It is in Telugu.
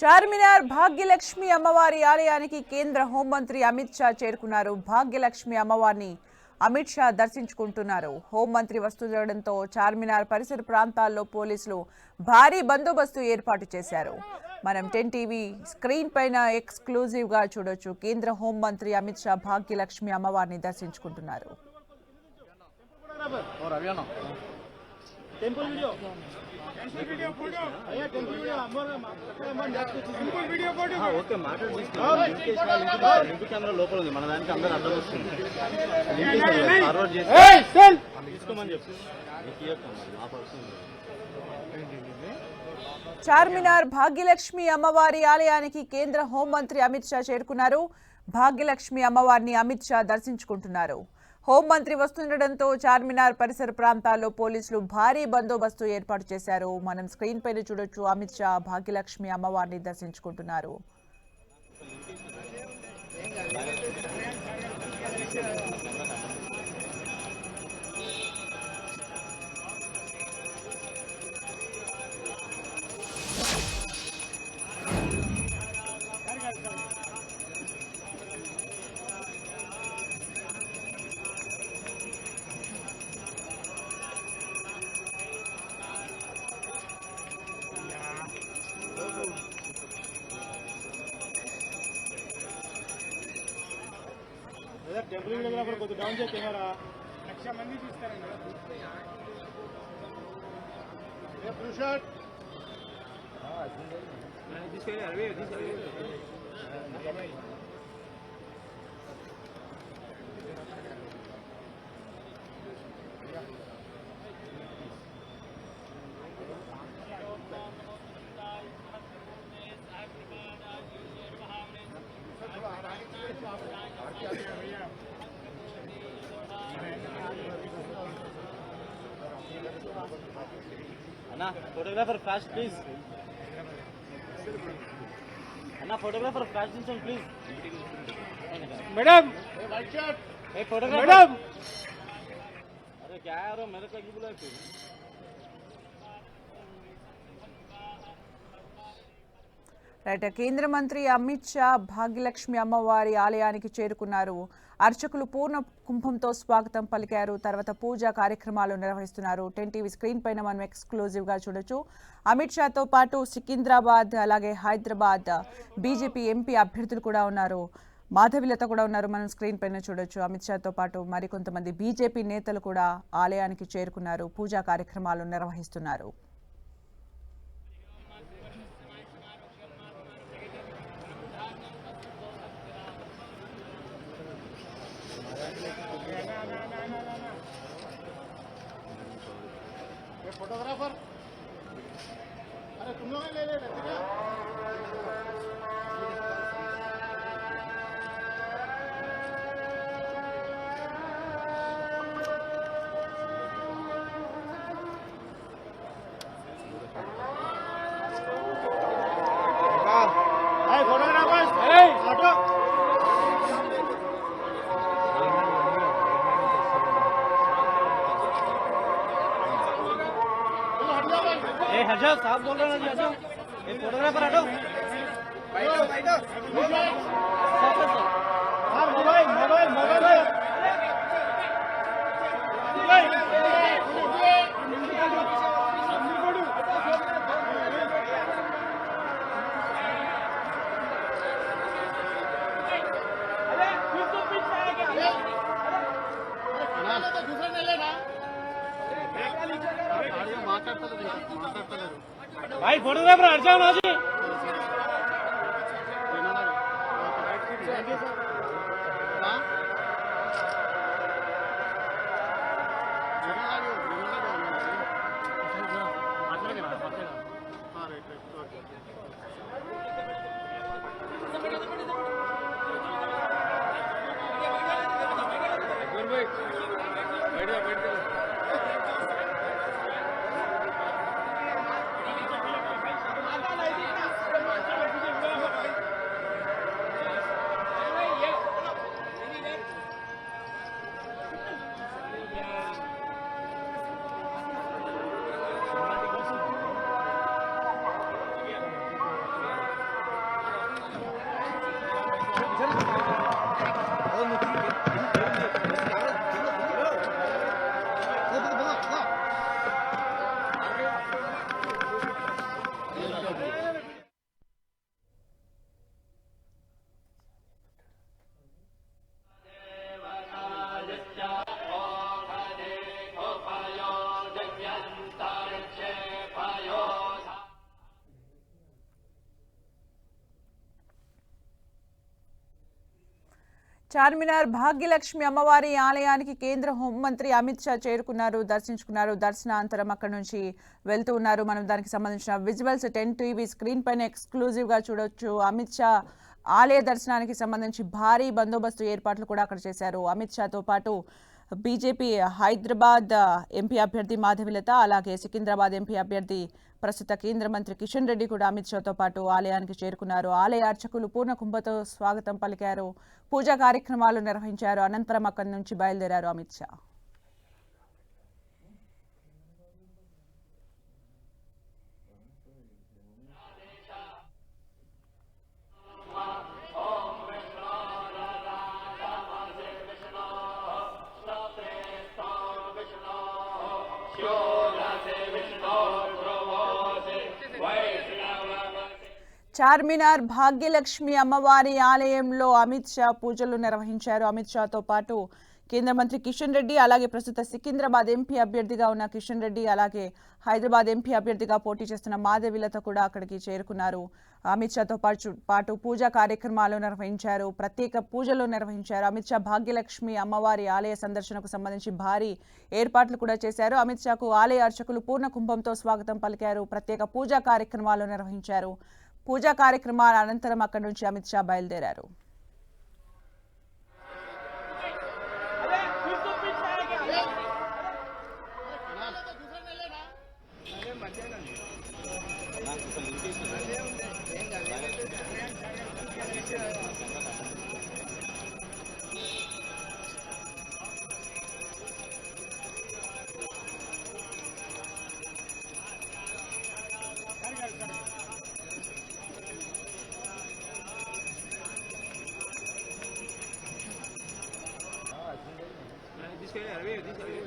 చార్మినార్ భాగ్యలక్ష్మి అమ్మవారి ఆలయానికి కేంద్ర హోంమంత్రి అమిత్ షా చేరుకున్నారు. భాగ్యలక్ష్మి అమ్మవారిని అమిత్ షా దర్శించుకుంటున్నారు. హోంమంత్రి వస్తుండటంతో చార్మినార్ పరిసర ప్రాంతాల్లో పోలీసులు భారీ బందోబస్తు ఏర్పాటు చేశారు. మనం 10 టీవీ స్క్రీన్ పైన ఎక్స్క్లూజివ్ గా చూడొచ్చు. కేంద్ర హోంమంత్రి అమిత్ షా భాగ్యలక్ష్మి అమ్మవారిని దర్శించుకుంటున్నారు. చార్మినార్ భాగ్యలక్ష్మి అమ్మవారి ఆలయానికి కేంద్ర హోంమంత్రి అమిత్ షా చేరుకున్నారు. భాగ్యలక్ష్మి అమ్మవారిని అమిత్ షా దర్శించుకుంటున్నారు. హోంమంత్రి వస్తుండటంతో చార్మినార్ పరిసర ప్రాంతాల్లో పోలీసులు భారీ బందోబస్తు ఏర్పాటు చేశారు. మనం స్క్రీన్ పైన చూడొచ్చు. అమిత్ షా భాగ్యలక్ష్మి అమ్మవారిని దర్శించుకుంటున్నారు. టెంపుల్ వీడియోగ్రాఫర్ కొద్దిగా డౌన్ చేయ కెమెరా 1,00,000 మంది చూస్తారండి. బ్లూ షర్ట్ అన్నా ఫోటోగ్రాఫర్ ఫ్లాష్ ప్లీజ్. అన్నా ఫోటోగ్రాఫర్ ఫ్లాష్ దించండి ప్లీజ్. मैडम वाइट शर्ट ए फोटोग्राफर मैडम अरे क्या यार मेरे को क्यों बुलाया तू? రైట్. కేంద్ర మంత్రి అమిత్ షా భాగ్యలక్ష్మి అమ్మవారి ఆలయానికి చేరుకున్నారు. అర్చకులు పూర్ణ కుంభంతో స్వాగతం పలికారు. తర్వాత పూజా కార్యక్రమాలు నిర్వహిస్తున్నారు. 10 టీవీ స్క్రీన్ పైన మనం ఎక్స్క్లూజివ్ గా చూడొచ్చు. అమిత్ షాతో పాటు సికింద్రాబాద్ అలాగే హైదరాబాద్ బీజేపీ ఎంపీ అభ్యర్థులు కూడా ఉన్నారు. మాధవిలత కూడా ఉన్నారు. మనం స్క్రీన్ పైన చూడొచ్చు. అమిత్ షాతో పాటు మరికొంతమంది బీజేపీ నేతలు కూడా ఆలయానికి చేరుకున్నారు. పూజా కార్యక్రమాలు నిర్వహిస్తున్నారు. फोटोग्राफर अरे तुम लोग ले ले फोटोग्राफर ऑटो हर्षद साहब बोल रहे हैं जी. हर्षद एक फोटोग्राफर हटो. मोबाइल मोबाइल मोबाइल भाई फोटोग्राफर हट जाओ ना जी. చార్మినార్ భాగ్యలక్ష్మి అమ్మవారి ఆలయానికి కేంద్ర హోంమంత్రి అమిత్ షా చేరుకున్నారు, దర్శించుకున్నారు. దర్శనాంతరం అక్కడి నుంచి వెళ్తూ ఉన్నారు. మనం దానికి సంబంధించిన విజువల్స్ 10 టీవీ స్క్రీన్ పైన ఎక్స్క్లూజివ్ గా చూడొచ్చు. అమిత్ షా ఆలయ దర్శనానికి సంబంధించి భారీ బందోబస్తు ఏర్పాట్లు కూడా అక్కడ చేశారు. అమిత్ షాతో పాటు బీజేపీ హైదరాబాద్ ఎంపీ అభ్యర్థి మాధవిలత, అలాగే సికింద్రాబాద్ ఎంపీ అభ్యర్థి ప్రస్తుత కేంద్ర మంత్రి కిషన్ రెడ్డి కూడా అమిత్ షాతో పాటు ఆలయానికి చేరుకున్నారు. ఆలయ అర్చకులు పూర్ణ కుంభతో స్వాగతం పలికారు, పూజా కార్యక్రమాలు నిర్వహించారు. అనంతరం అక్కడి నుంచి బయలుదేరారు అమిత్ షా. చార్మినార్ భాగ్యలక్ష్మి అమ్మవారి ఆలయంలో అమిత్ షా పూజలు నిర్వహించారు. అమిత్ షాతో పాటు కేంద్ర మంత్రి కిషన్ రెడ్డి, అలాగే ప్రస్తుత సికింద్రాబాద్ ఎంపీ అభ్యర్థిగా ఉన్న కిషన్ రెడ్డి, అలాగే హైదరాబాద్ ఎంపీ అభ్యర్థిగా పోటీ చేస్తున్న మాధవిలత కూడా అక్కడికి చేరుకున్నారు. అమిత్ షాతో పాటు పూజా కార్యక్రమాలు నిర్వహించారు, ప్రత్యేక పూజలు నిర్వహించారు. అమిత్ షా భాగ్యలక్ష్మి అమ్మవారి ఆలయ సందర్శనకు సంబంధించి భారీ ఏర్పాట్లు కూడా చేశారు. అమిత్ షాకు ఆలయ అర్చకులు పూర్ణ కుంభంతో స్వాగతం పలికారు, ప్రత్యేక పూజా కార్యక్రమాలు నిర్వహించారు. పూజా కార్యక్రమాల అనంతరం అక్కడి నుంచి అమిత్ షా బయలుదేరారు. తీసుకెళ్ళి